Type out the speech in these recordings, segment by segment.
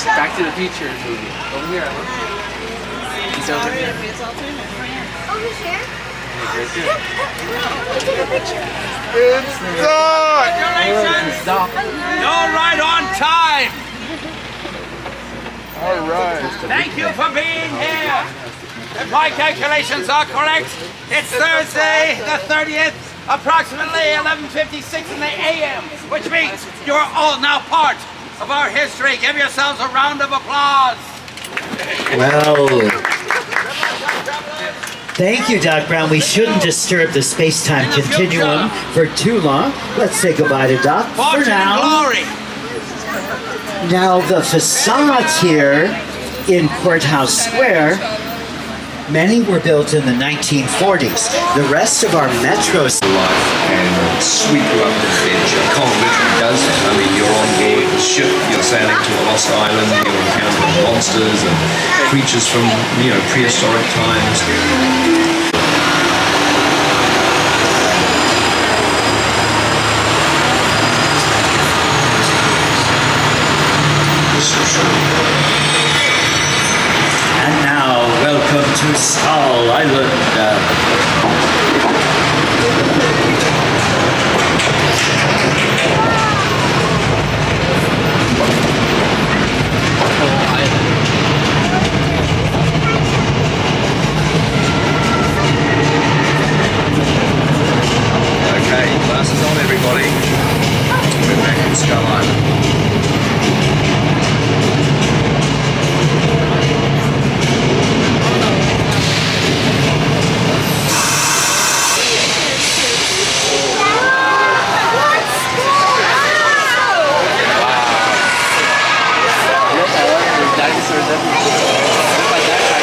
Back to the Future movie. Over here. He's over here. Over here? He's right Take a picture. It's Doc! there. Stop. You're right on time. All right. Thank you for being here. If my calculations are correct, it's Thursday the 30th, approximately 11:56 in the a.m., which means you're all now part of our history. Give yourselves a round of applause. Well, thank you, Doc Brown. We shouldn't disturb the space-time continuum for too long. Let's say goodbye to Doc for Fortune and now. glory. Now, the facades here in Courthouse Square, many were built in the 1940s. The rest of our metro life and sweep you up an adventure. Cold literally does that. I mean, you're on board the ship, you're sailing to a lost island, you're encountering monsters and creatures from, prehistoric times. And now, welcome to Skull Island. Okay, glasses on everybody. We're back in Skull Island. There's dinosaurs everywhere. Look like that guy.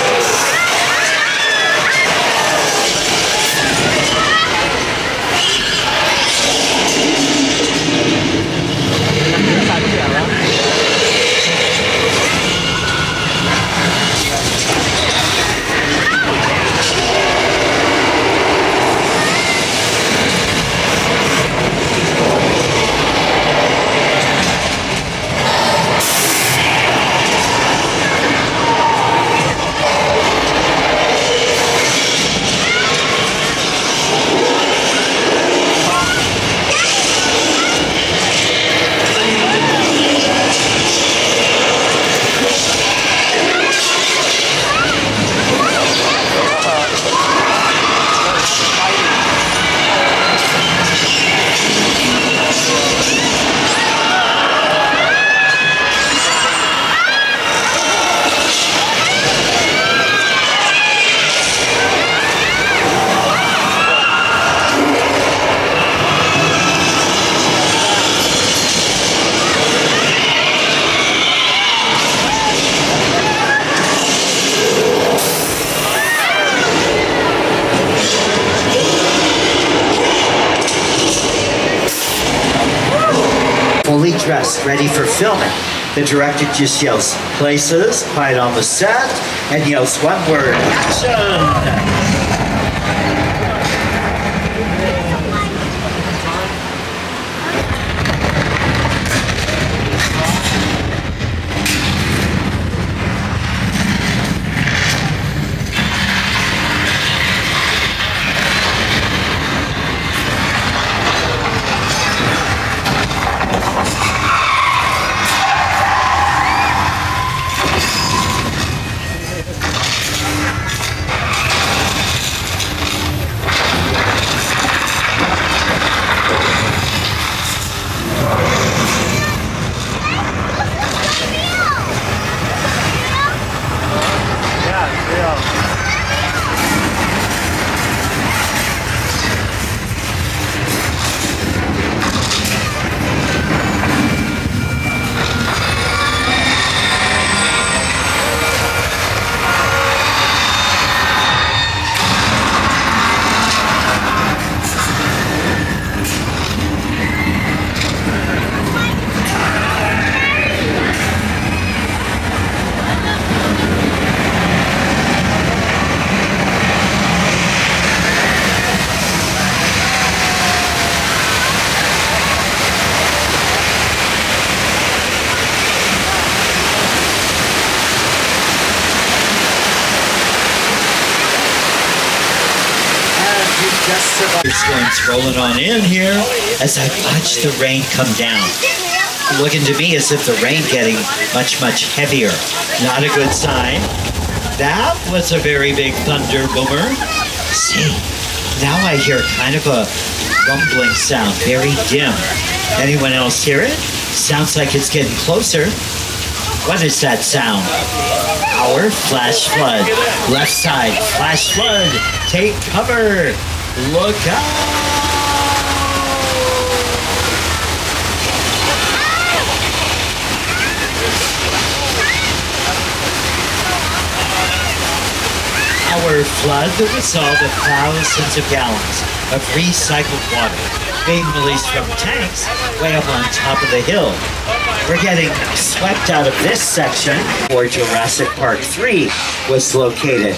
Fully dressed, ready for filming. The director just yells places, quiet on the set, and yells one word, action! Storms rolling on in here as I watch the rain come down. Looking to me as if the rain getting much, much heavier. Not a good sign. That was a very big thunder boomer. See, now I hear kind of a rumbling sound, very dim. Anyone else hear it? Sounds like it's getting closer. What is that sound? Our flash flood. Left side, flash flood. Take cover. Look out. Our flood was all the thousands of gallons of recycled water being released from tanks way up on top of the hill. We're getting swept out of this section where Jurassic Park 3 was located.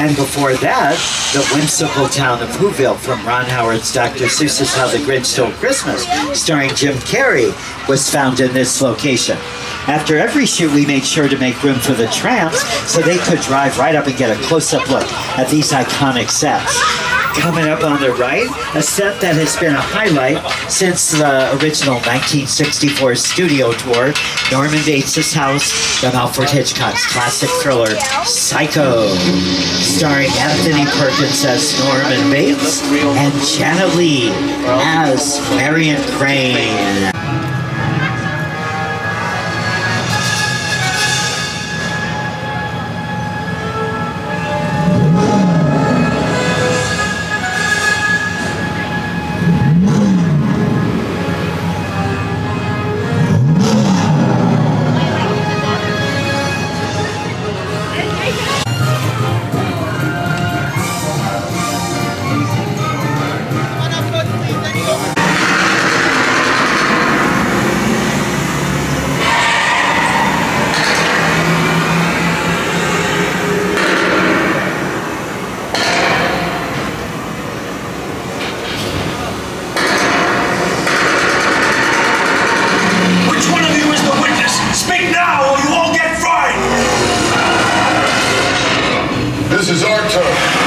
And before that, the whimsical town of Whoville from Ron Howard's Dr. Seuss's How the Grinch Stole Christmas, starring Jim Carrey, was found in this location. After every shoot, we made sure to make room for the tramps so they could drive right up and get a close-up look at these iconic sets. Coming up on the right, a set that has been a highlight since the original 1964 studio tour, Norman Bates' house, from Alfred Hitchcock's classic thriller, Psycho, starring Anthony Perkins as Norman Bates and Janet Leigh as Marion Crane. This is our turn.